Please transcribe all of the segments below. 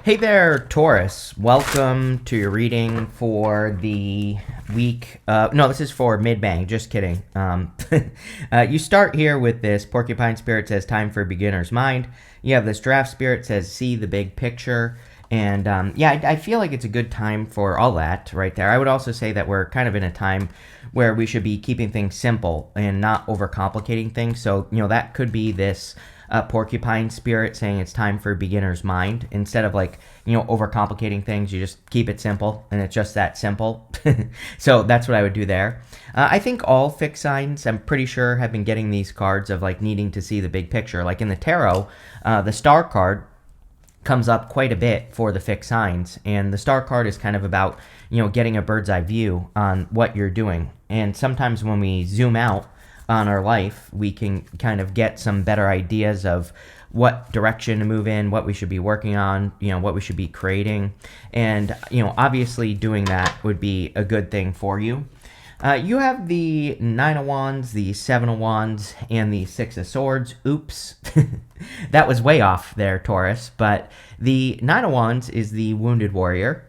Hey there, Taurus. Welcome to your reading for the week. No, this is for mid-bang. Just kidding. You start here with this Porcupine Spirit says time for beginner's mind. You have this Draft Spirit says see the big picture. And I feel like it's a good time for all that right there. I would also say that we're kind of in a time where we should be keeping things simple and not overcomplicating things. So, that could be this Porcupine Spirit saying it's time for beginner's mind. Instead of overcomplicating things, you just keep it simple, and it's just that simple. So that's what I would do there. I think all fixed signs, I'm pretty sure, have been getting these cards of needing to see the big picture. Like in the tarot, the Star card comes up quite a bit for the fixed signs, and the Star card is kind of about getting a bird's eye view on what you're doing. And sometimes when we zoom out on our life, we can kind of get some better ideas of what direction to move in, what we should be working on, what we should be creating. And obviously doing that would be a good thing for you. You have the Nine of Wands, the Seven of Wands, and the Six of Swords. Oops. That was way off there, Taurus. But the Nine of Wands is the Wounded Warrior.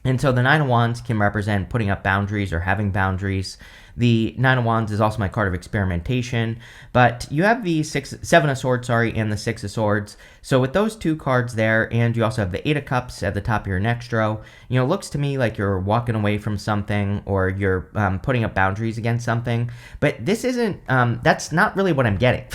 And so the Nine of Wands can represent putting up boundaries or having boundaries. The Nine of Wands is also my card of experimentation, but you have the Seven of Swords, and the Six of Swords. So with those two cards there, and you also have the Eight of Cups at the top of your next row, it looks to me like you're walking away from something, or you're putting up boundaries against something. But this isn't, that's not really what I'm getting.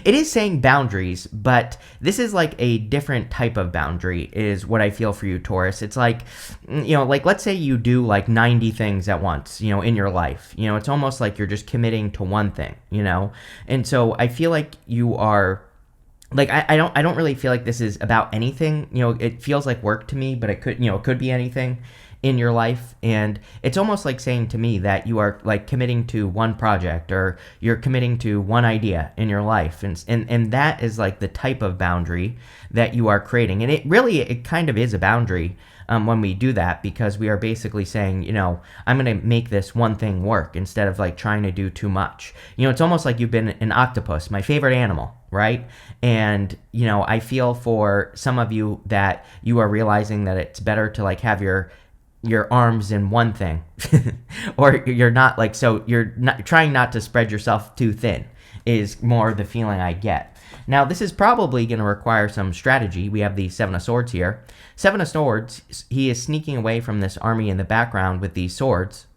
It is saying boundaries, but this is like a different type of boundary is what I feel for you, Taurus. It's like let's say you do 90 things at once, in your life. It's almost like you're just committing to one thing, And so I feel like you are I don't really feel like this is about anything. It feels like work to me, but it could be anything in your life. And it's almost like saying to me that you are committing to one project, or you're committing to one idea in your life. And that is the type of boundary that you are creating. And it kind of is a boundary when we do that, because we are basically saying, I'm going to make this one thing work instead of trying to do too much. It's almost like you've been an octopus, my favorite animal, right? And, I feel for some of you that you are realizing that it's better to have your arms in one thing or you're not so you're not trying not to spread yourself too thin is more the feeling I get. Now, this is probably going to require some strategy. We have the Seven of Swords here. Seven of Swords, he is sneaking away from this army in the background with these swords.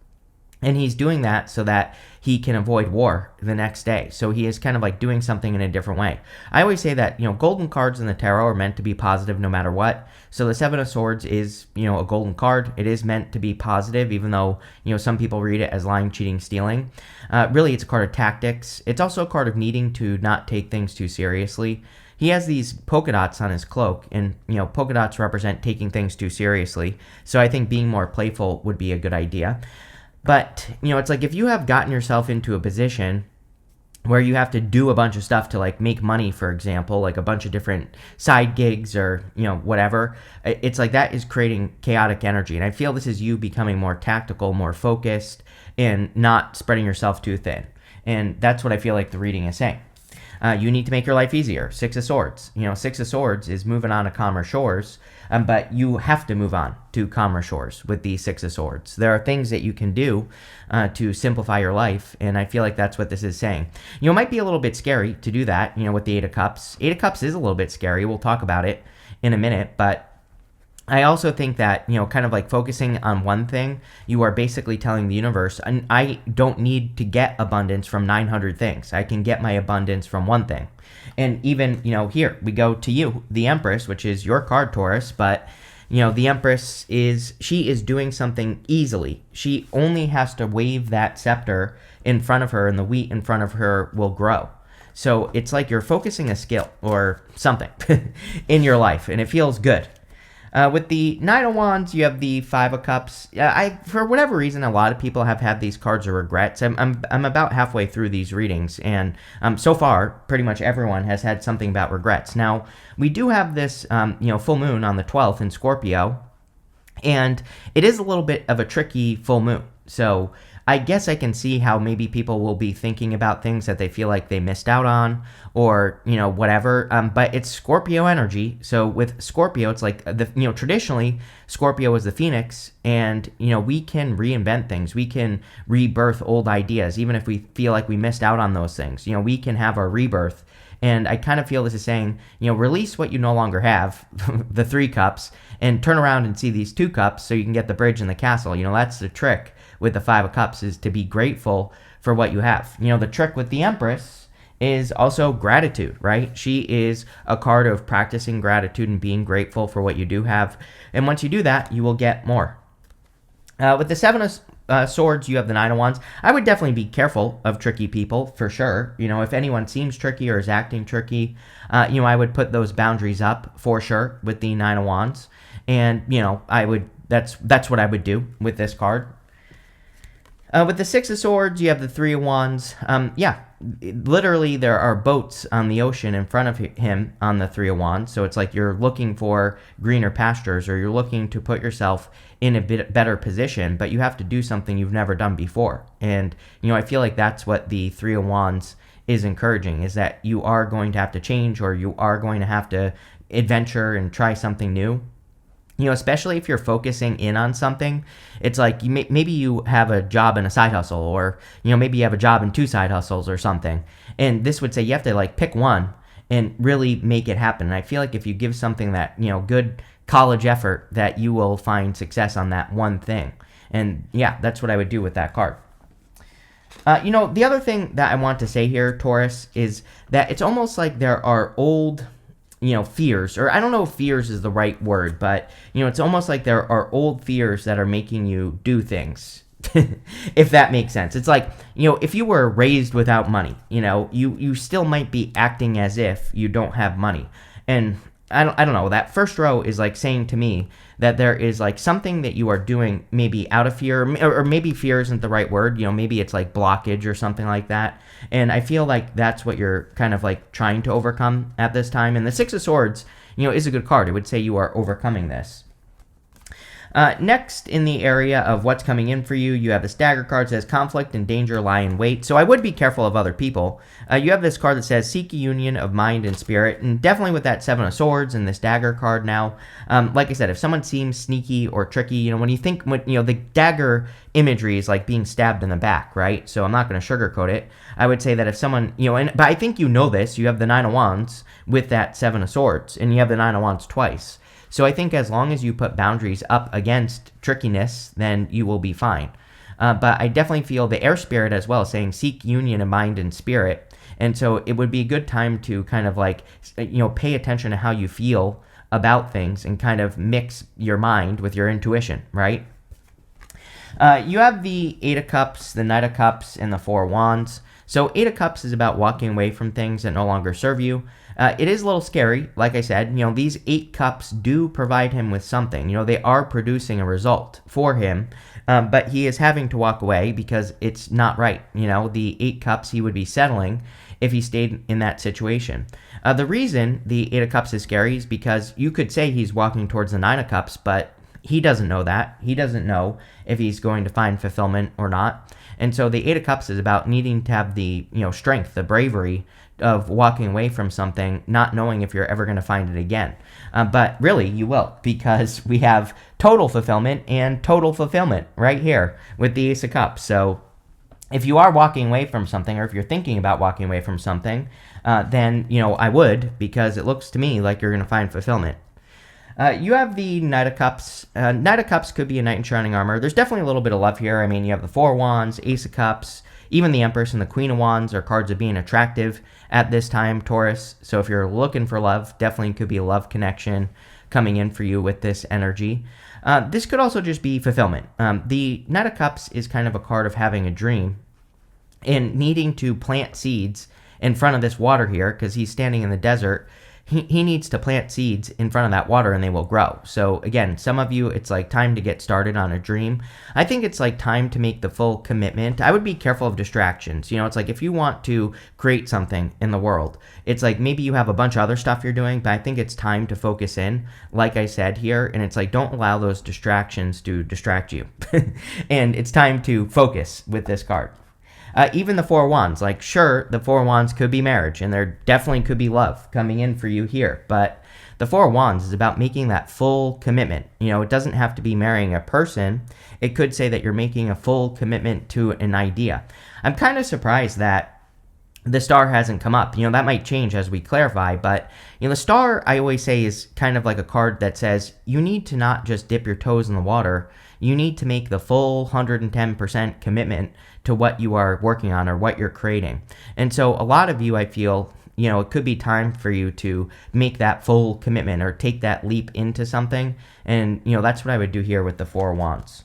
And he's doing that so that he can avoid war the next day. So he is kind of doing something in a different way. I always say that, golden cards in the tarot are meant to be positive no matter what. So the Seven of Swords is, a golden card. It is meant to be positive, even though, some people read it as lying, cheating, stealing. Really, it's a card of tactics. It's also a card of needing to not take things too seriously. He has these polka dots on his cloak, and, polka dots represent taking things too seriously. So I think being more playful would be a good idea. But, it's if you have gotten yourself into a position where you have to do a bunch of stuff to make money, for example, a bunch of different side gigs or, whatever, it's that is creating chaotic energy. And I feel this is you becoming more tactical, more focused, and not spreading yourself too thin. And that's what I feel like the reading is saying. You need to make your life easier. Six of Swords. Six of Swords is moving on to calmer shores, but you have to move on to calmer shores with the Six of Swords. There are things that you can do to simplify your life, and I feel like that's what this is saying. It might be a little bit scary to do that, with the Eight of Cups. Eight of Cups is a little bit scary. We'll talk about it in a minute, but I also think that, kind of focusing on one thing, you are basically telling the universe, I don't need to get abundance from 900 things. I can get my abundance from one thing. And even, here we go to you, the Empress, which is your card, Taurus, but, the Empress she is doing something easily. She only has to wave that scepter in front of her, and the wheat in front of her will grow. So it's you're focusing a skill or something in your life, and it feels good. With the Nine of Wands, you have the Five of Cups. For whatever reason, a lot of people have had these cards of regrets. I'm about halfway through these readings, and so far, pretty much everyone has had something about regrets. Now, we do have this, full moon on the 12th in Scorpio, and it is a little bit of a tricky full moon. So I guess I can see how maybe people will be thinking about things that they feel like they missed out on, or whatever. But it's Scorpio energy. So with Scorpio, it's like traditionally Scorpio is the phoenix, and we can reinvent things. We can rebirth old ideas, even if we feel like we missed out on those things. We can have our rebirth. And I kind of feel this is saying, release what you no longer have, the 3 cups, and turn around and see these 2 cups so you can get the bridge and the castle. That's the trick with the 5 of cups, is to be grateful for what you have. The trick with the Empress is also gratitude, right? She is a card of practicing gratitude and being grateful for what you do have. And once you do that, you will get more. With the 7 of Swords, you have the 9 of Wands. I would definitely be careful of tricky people, for sure. If anyone seems tricky or is acting tricky, I would put those boundaries up for sure with the 9 of Wands. And, that's what I would do with this card. With the 6 of Swords, you have the 3 of Wands. Literally there are boats on the ocean in front of him on the 3 of Wands. So it's like you're looking for greener pastures, or you're looking to put yourself in a bit better position, but you have to do something you've never done before. And, I feel like that's what the 3 of Wands is encouraging, is that you are going to have to change, or you are going to have to adventure and try something new. Especially if you're focusing in on something, it's like maybe you have a job and a side hustle, or, maybe you have a job and 2 side hustles or something. And this would say you have to pick one and really make it happen. And I feel like if you give something that, good college effort, that you will find success on that one thing. And yeah, that's what I would do with that card. The other thing that I want to say here, Taurus, is that it's almost like there are old fears, or I don't know if fears is the right word, but, it's almost like there are old fears that are making you do things, if that makes sense. It's like, if you were raised without money, you still might be acting as if you don't have money. And I don't know, that first row is like saying to me that there is like something that you are doing maybe out of fear, or maybe fear isn't the right word, maybe it's like blockage or something like that. And I feel like that's what you're kind of like trying to overcome at this time. And the 6 of Swords, is a good card. It would say you are overcoming this. Next, in the area of what's coming in for you, you have this dagger card that says conflict and danger lie in wait. So I would be careful of other people. You have this card that says seek a union of mind and spirit. And definitely with that 7 of Swords and this dagger card now, like I said, if someone seems sneaky or tricky, when you think, the dagger imagery is like being stabbed in the back, right? So I'm not going to sugarcoat it. I would say that if someone, but I think this, you have the 9 of Wands with that 7 of Swords, and you have the 9 of Wands twice. So I think as long as you put boundaries up against trickiness, then you will be fine. But I definitely feel the air spirit as well, saying seek union of mind and spirit. And so it would be a good time to kind of like, pay attention to how you feel about things and kind of mix your mind with your intuition, right? You have the 8 of Cups, the Knight of Cups, and the 4 of Wands. So 8 of Cups is about walking away from things that no longer serve you. It is a little scary, like I said. These 8 cups do provide him with something. They are producing a result for him, but he is having to walk away because it's not right. The 8 cups, he would be settling if he stayed in that situation. The reason the 8 of Cups is scary is because you could say he's walking towards the 9 of Cups, but he doesn't know that. He doesn't know if he's going to find fulfillment or not. And so the 8 of Cups is about needing to have the strength, the bravery of walking away from something, not knowing if you're ever going to find it again. But really, you will, because we have total fulfillment and total fulfillment right here with the Ace of Cups. So if you are walking away from something, or if you're thinking about walking away from something, then, I would, because it looks to me like you're going to find fulfillment. You have the Knight of Cups. Knight of Cups could be a knight in shining armor. There's definitely a little bit of love here. I mean, you have the 4 of Wands, Ace of Cups, even the Empress and the Queen of Wands are cards of being attractive at this time, Taurus. So if you're looking for love, definitely could be a love connection coming in for you with this energy. This could also just be fulfillment. The Knight of Cups is kind of a card of having a dream and needing to plant seeds in front of this water here, because he's standing in the desert. he needs to plant seeds in front of that water and they will grow. So again, some of you, it's like time to get started on a dream. I think it's like time to make the full commitment. I would be careful of distractions. It's like if you want to create something in the world, it's like maybe you have a bunch of other stuff you're doing, but I think it's time to focus in, like I said here. And it's like, don't allow those distractions to distract you. And it's time to focus with this card. Even the Four Wands, like sure, the Four Wands could be marriage, and there definitely could be love coming in for you here. But the Four Wands is about making that full commitment. It doesn't have to be marrying a person. It could say that you're making a full commitment to an idea. I'm kind of surprised that the star hasn't come up. That might change as we clarify, but the star, I always say, is kind of like a card that says you need to not just dip your toes in the water. You need to make the full 110% commitment to what you are working on or what you're creating. And so a lot of you, I feel, it could be time for you to make that full commitment or take that leap into something. And, that's what I would do here with the Four Wands.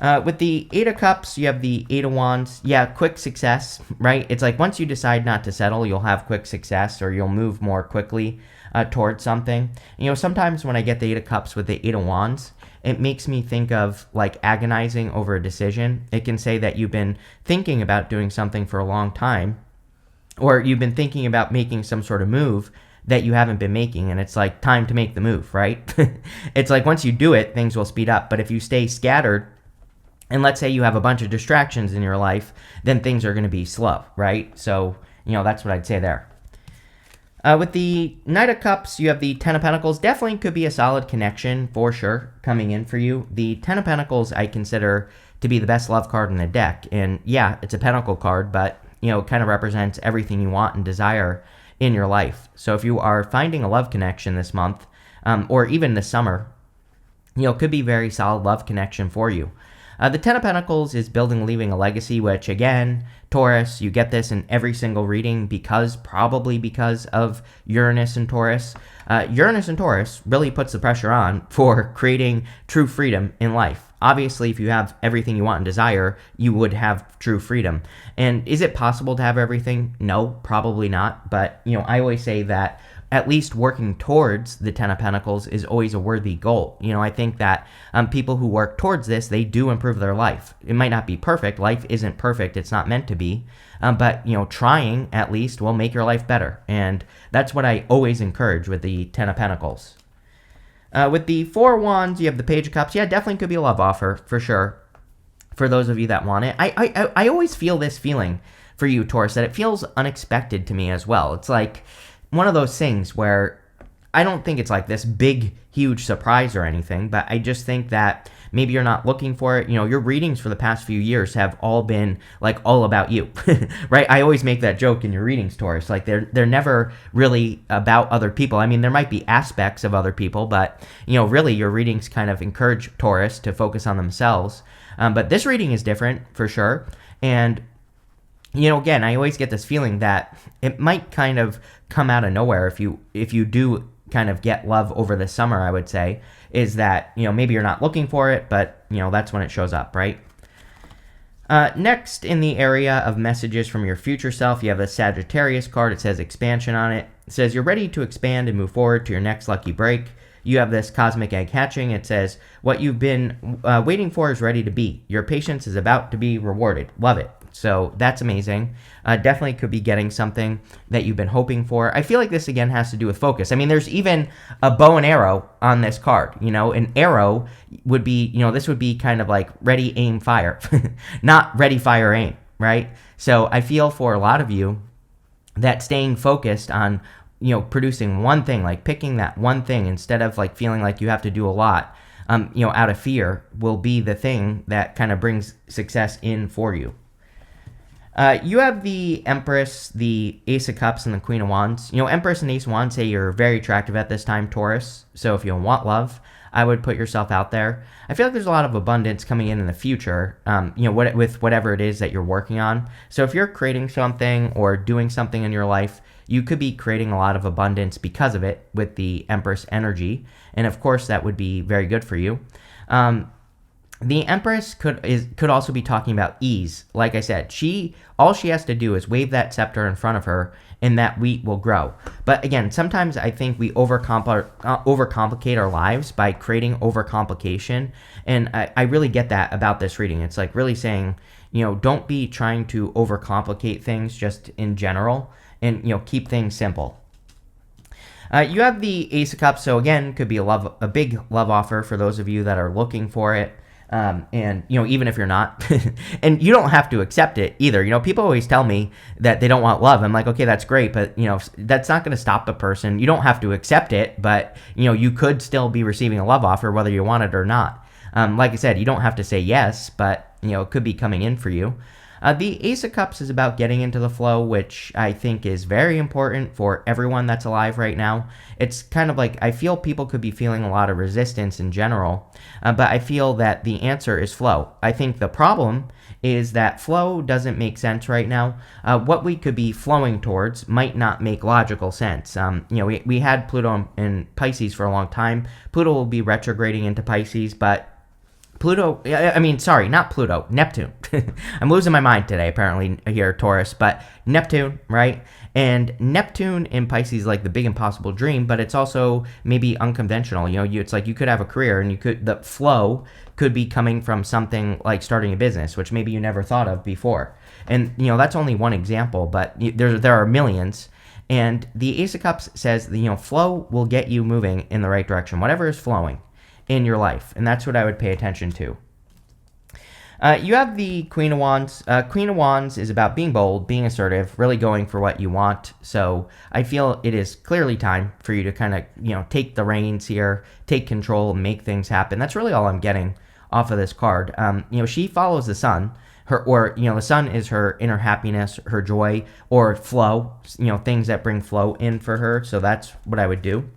With the Eight of Cups, you have the Eight of Wands. Yeah, quick success, right? It's like once you decide not to settle, you'll have quick success or you'll move more quickly towards something. Sometimes when I get the Eight of Cups with the Eight of Wands, it makes me think of like agonizing over a decision. It can say that you've been thinking about doing something for a long time, or you've been thinking about making some sort of move that you haven't been making, and it's like time to make the move, right? It's like once you do it, things will speed up. But if you stay scattered, and let's say you have a bunch of distractions in your life, then things are going to be slow, right? So, that's what I'd say there. With the Knight of Cups, you have the Ten of Pentacles. Definitely could be a solid connection for sure coming in for you. The Ten of Pentacles I consider to be the best love card in the deck. And yeah, it's a pentacle card, but it kind of represents everything you want and desire in your life. So if you are finding a love connection this month, or even this summer, could be very solid love connection for you. The Ten of Pentacles is building and leaving a legacy, which again, Taurus, you get this in every single reading probably because of Uranus and Taurus. Uranus and Taurus really puts the pressure on for creating true freedom in life. Obviously, if you have everything you want and desire, you would have true freedom. And is it possible to have everything? No, probably not. But, I always say that at least working towards the Ten of Pentacles is always a worthy goal. I think that people who work towards this, they do improve their life. It might not be perfect. Life isn't perfect. It's not meant to be. But, trying at least will make your life better. And that's what I always encourage with the Ten of Pentacles. With the Four Wands, you have the Page of Cups. Yeah, definitely could be a love offer for sure for those of you that want it. I always feel this feeling for you, Taurus, that it feels unexpected to me as well. It's like one of those things where I don't think it's like this big, huge surprise or anything, but I just think that maybe you're not looking for it. Your readings for the past few years have all been like all about you, right? I always make that joke in your readings, Taurus. Like they're never really about other people. I mean, there might be aspects of other people, but really your readings kind of encourage Taurus to focus on themselves. But this reading is different for sure. And again, I always get this feeling that it might kind of come out of nowhere if you do kind of get love over the summer, I would say, is that, maybe you're not looking for it, but, that's when it shows up, right? Next, in the area of messages from your future self, you have the Sagittarius card. It says expansion on it. It says you're ready to expand and move forward to your next lucky break. You have this cosmic egg hatching. It says what you've been waiting for is ready to be. Your patience is about to be rewarded. Love it. So that's amazing. Definitely could be getting something that you've been hoping for. I feel like this, again, has to do with focus. I mean, there's even a bow and arrow on this card. An arrow would be, this would be kind of like ready, aim, fire. Not ready, fire, aim, right? So I feel for a lot of you that staying focused on, producing one thing, like picking that one thing instead of like feeling like you have to do a lot, out of fear, will be the thing that kind of brings success in for you. You have the Empress, the Ace of Cups, and the Queen of Wands. Empress and Ace of Wands say you're very attractive at this time, Taurus. So if you want love, I would put yourself out there. I feel like there's a lot of abundance coming in the future, with whatever it is that you're working on. So if you're creating something or doing something in your life, you could be creating a lot of abundance because of it with the Empress energy. And of course, that would be very good for you. The Empress could also be talking about ease. Like I said, all she has to do is wave that scepter in front of her, and that wheat will grow. But again, sometimes I think we overcomplicate our lives by creating overcomplication, and I really get that about this reading. It's like really saying, don't be trying to overcomplicate things just in general, and keep things simple. You have the Ace of Cups, so again, could be a big love offer for those of you that are looking for it. And even if you're not, and you don't have to accept it either. People always tell me that they don't want love. I'm like, okay, that's great, but that's not going to stop a person. You don't have to accept it, but you could still be receiving a love offer whether you want it or not. Like I said, you don't have to say yes, but it could be coming in for you. The Ace of Cups is about getting into the flow, which I think is very important for everyone that's alive right now. It's kind of like, I feel people could be feeling a lot of resistance in general, but I feel that the answer is flow. I think the problem is that flow doesn't make sense right now. What we could be flowing towards might not make logical sense. We had Pluto in Pisces for a long time. Pluto will be retrograding into Pisces, but not Pluto, Neptune. I'm losing my mind today, apparently, here, Taurus, but Neptune, right? And Neptune in Pisces is like the big impossible dream, but it's also maybe unconventional. It's like you could have a career, and the flow could be coming from something like starting a business, which maybe you never thought of before. And, that's only one example, but there are millions. And the Ace of Cups says, flow will get you moving in the right direction, whatever is flowing in your life, and that's what I would pay attention to. You have the Queen of Wands. Queen of Wands is about being bold, being assertive, really going for what you want. So I feel it is clearly time for you to kind of, take the reins here, take control, and make things happen. That's really all I'm getting off of this card. She follows the sun. The sun is her inner happiness, her joy, or flow, things that bring flow in for her. So that's what I would do.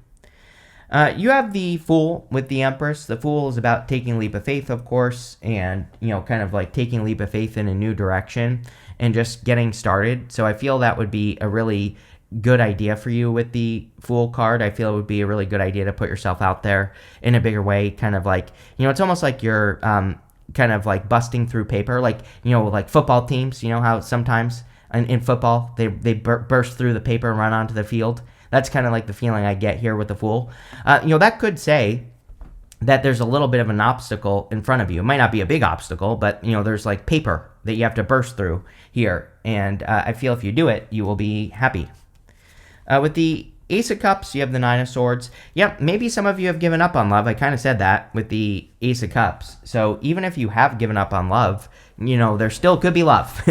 You have the Fool with the Empress. The Fool is about taking a leap of faith, of course, and, kind of like taking a leap of faith in a new direction and just getting started. So I feel that would be a really good idea for you with the Fool card. I feel it would be a really good idea to put yourself out there in a bigger way, kind of like, it's almost like you're kind of like busting through paper, like, like football teams, how sometimes in football they burst through the paper and run onto the field. That's kind of like the feeling I get here with the Fool. That could say that there's a little bit of an obstacle in front of you. It might not be a big obstacle, but, there's like paper that you have to burst through here. And I feel if you do it, you will be happy. With the Ace of Cups, you have the Nine of Swords. Yep, maybe some of you have given up on love. I kind of said that with the Ace of Cups. So even if you have given up on love, there still could be love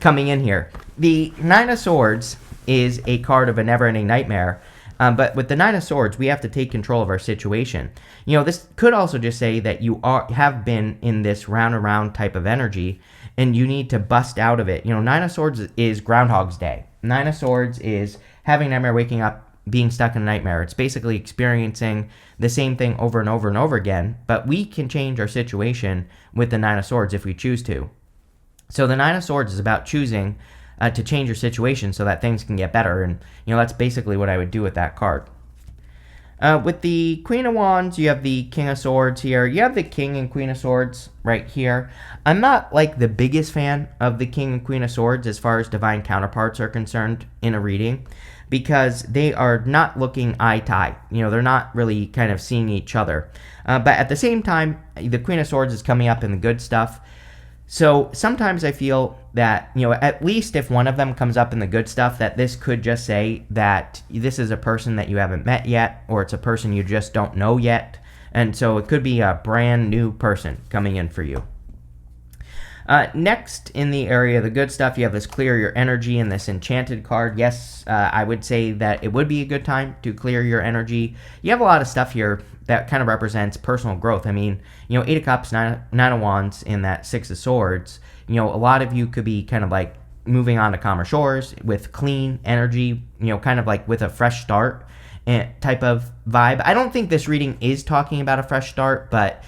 coming in here. The Nine of Swords is a card of a never-ending nightmare. But with the Nine of Swords, we have to take control of our situation. This could also just say that you have been in this round and round type of energy, and you need to bust out of it. Nine of Swords is Groundhog's Day. Nine of Swords is having a nightmare, waking up, being stuck in a nightmare. It's basically experiencing the same thing over and over and over again, but we can change our situation with the Nine of Swords if we choose to. So the Nine of Swords is about choosing to change your situation so that things can get better. And, that's basically what I would do with that card. With the Queen of Wands, you have the King of Swords here. You have the King and Queen of Swords right here. I'm not like the biggest fan of the King and Queen of Swords as far as divine counterparts are concerned in a reading, because they are not looking eye to eye. They're not really kind of seeing each other. But at the same time, the Queen of Swords is coming up in the good stuff. So sometimes I feel that, at least if one of them comes up in the good stuff, that this could just say that this is a person that you haven't met yet, or it's a person you just don't know yet. And so it could be a brand new person coming in for you. Next, in the area of the good stuff, you have this Clear Your Energy and this Enchanted card. Yes, I would say that it would be a good time to clear your energy. You have a lot of stuff here that kind of represents personal growth. I mean, Eight of Cups, Nine of Wands, and that Six of Swords. A lot of you could be kind of like moving on to calmer shores with clean energy, kind of like with a fresh start type of vibe. I don't think this reading is talking about a fresh start, but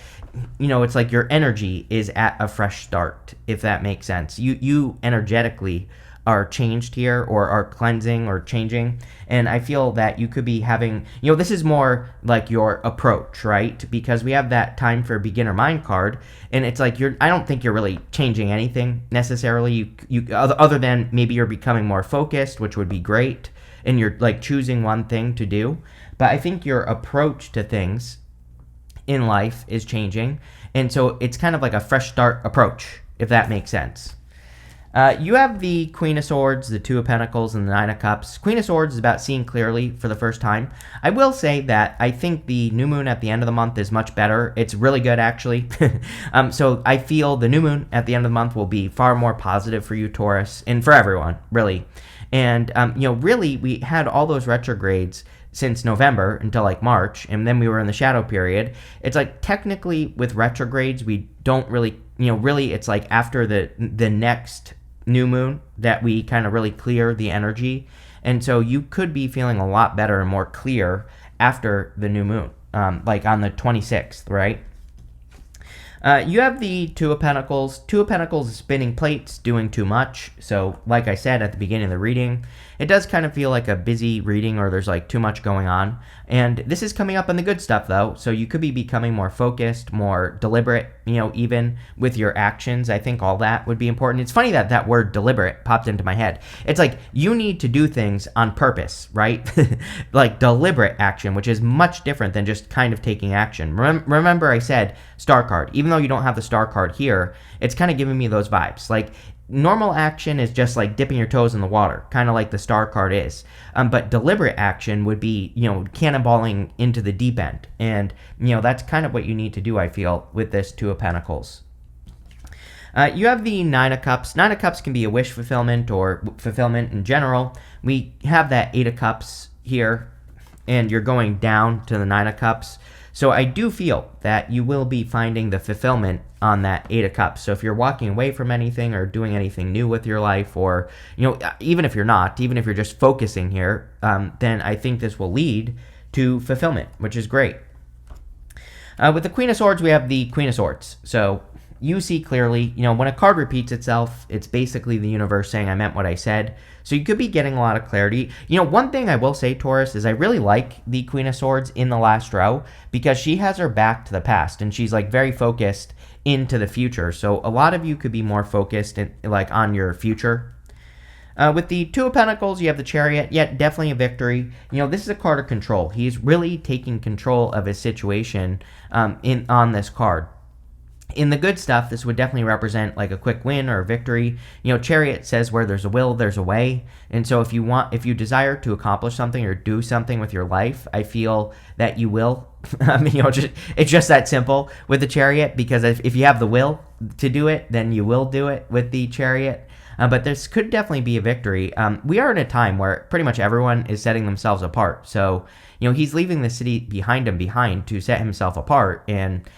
it's like your energy is at a fresh start, if that makes sense. You energetically are changed here or are cleansing or changing. And I feel that you could be having, this is more like your approach, right? Because we have that time for beginner mind card, and it's like I don't think you're really changing anything necessarily. You other than maybe you're becoming more focused, which would be great, and you're like choosing one thing to do. But I think your approach to things in life is changing, and so it's kind of like a fresh start approach, if that makes sense. You have the Queen of Swords, the Two of Pentacles, and the Nine of Cups. Queen of Swords is about seeing clearly for the first time. I will say that I think the new moon at the end of the month is much better. It's really good, actually. So I feel the new moon at the end of the month will be far more positive for you, Taurus, and for everyone, really. And, really, we had all those retrogrades since November until like March, and then we were in the shadow period. It's like technically with retrogrades, we don't really, really it's like after the next new moon that we kind of really clear the energy. And so you could be feeling a lot better and more clear after the new moon, like on the 26th, right? You have the Two of Pentacles. Two of Pentacles is spinning plates, doing too much. So like I said at the beginning of the reading, it does kind of feel like a busy reading or there's like too much going on. And this is coming up on the good stuff though. So you could be becoming more focused, more deliberate, even with your actions. I think all that would be important. It's funny that that word deliberate popped into my head. It's like you need to do things on purpose, right? Like deliberate action, which is much different than just kind of taking action. Remember I said star card. Even though you don't have the star card here, it's kind of giving me those vibes. Like normal action is just like dipping your toes in the water, kind of like the star card is. But deliberate action would be, cannonballing into the deep end. And, that's kind of what you need to do, I feel, with this Two of Pentacles. You have the Nine of Cups. Nine of Cups can be a wish fulfillment or fulfillment in general. We have that Eight of Cups here, and you're going down to the Nine of Cups. So I do feel that you will be finding the fulfillment on that Eight of Cups. So if you're walking away from anything or doing anything new with your life, or, even if you're not, even if you're just focusing here, then I think this will lead to fulfillment, which is great. With the Queen of Swords, we have the Queen of Swords. So you see clearly, when a card repeats itself, it's basically the universe saying I meant what I said. So you could be getting a lot of clarity. One thing I will say, Taurus, is I really like the Queen of Swords in the last row because she has her back to the past and she's like very focused into the future. So a lot of you could be more focused on your future. With the Two of Pentacles, you have the Chariot. Yet definitely a victory. This is a card of control. He's really taking control of his situation on this card. In the good stuff, this would definitely represent like a quick win or a victory. Chariot says where there's a will, there's a way. And so if you desire to accomplish something or do something with your life, I feel that you will. It's just that simple with the Chariot, because if you have the will to do it, then you will do it with the Chariot. But this could definitely be a victory. We are in a time where pretty much everyone is setting themselves apart. So, he's leaving the city behind to set himself apart. And,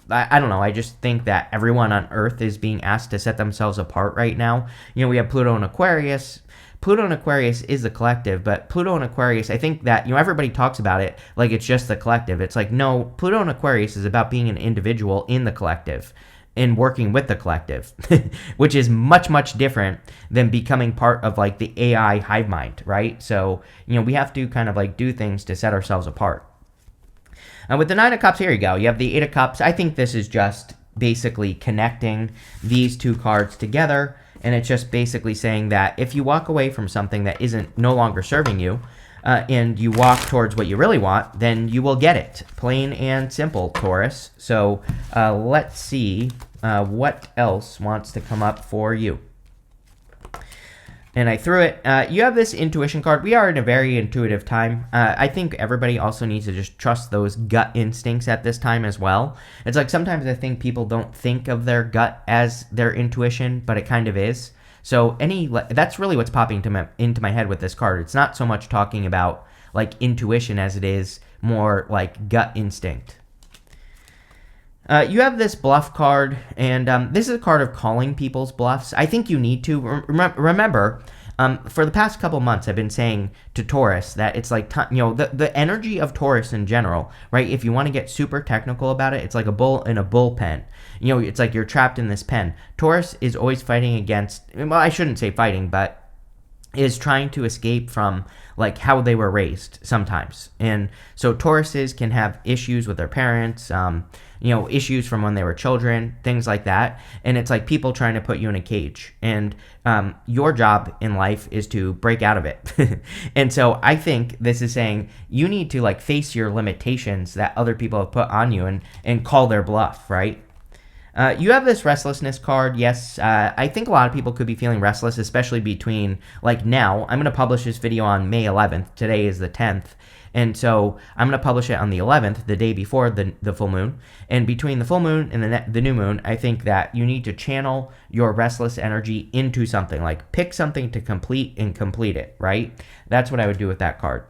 I don't know. I just think that everyone on Earth is being asked to set themselves apart right now. We have Pluto and Aquarius. Pluto and Aquarius is the collective, but Pluto and Aquarius, I think that, everybody talks about it like it's just the collective. It's like, no, Pluto and Aquarius is about being an individual in the collective and working with the collective, which is much, much different than becoming part of like the AI hive mind, right? So, we have to kind of like do things to set ourselves apart. With the Nine of Cups, here you go. You have the Eight of Cups. I think this is just basically connecting these two cards together. And it's just basically saying that if you walk away from something that isn't no longer serving you, and you walk towards what you really want, then you will get it. Plain and simple, Taurus. So let's see what else wants to come up for you. And I threw it. You have this intuition card. We are in a very intuitive time. I think everybody also needs to just trust those gut instincts at this time as well. It's like sometimes I think people don't think of their gut as their intuition, but it kind of is. So that's really what's popping into my head with this card. It's not so much talking about like intuition as it is more like gut instinct. You have this bluff card, and this is a card of calling people's bluffs. I think you need to remember, For the past couple months, I've been saying to Taurus that it's like, the energy of Taurus in general, right? If you want to get super technical about it, it's like a bull in a bullpen. It's like you're trapped in this pen. Taurus is always fighting against, well, I shouldn't say fighting, but is trying to escape from like how they were raised sometimes. And so Tauruses can have issues with their parents, issues from when they were children, things like that. And it's like people trying to put you in a cage. And your job in life is to break out of it. And so I think this is saying you need to like face your limitations that other people have put on you and call their bluff, right? You have this restlessness card. Yes, I think a lot of people could be feeling restless, especially between, like now, I'm going to publish this video on May 11th. Today is the 10th. And so I'm going to publish it on the 11th, the day before the full moon. And between the full moon and the new moon, I think that you need to channel your restless energy into something. Like pick something to complete and complete it, right? That's what I would do with that card.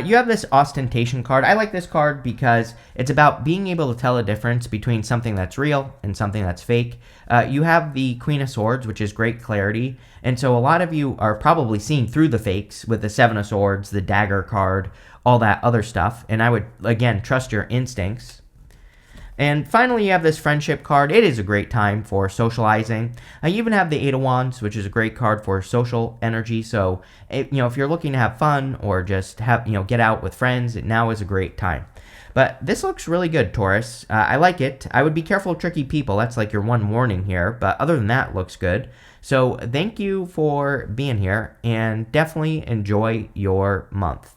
You have this ostentation card. I like this card because it's about being able to tell a difference between something that's real and something that's fake. You have the Queen of Swords, which is great clarity. And so a lot of you are probably seeing through the fakes with the Seven of Swords, the Dagger card, all that other stuff. And I would, again, trust your instincts. And finally, you have this friendship card. It is a great time for socializing. You even have the Eight of Wands, which is a great card for social energy. So, if you're looking to have fun or just have, get out with friends, now is a great time. But this looks really good, Taurus. I like it. I would be careful of tricky people. That's like your one warning here. But other than that, it looks good. So thank you for being here and definitely enjoy your month.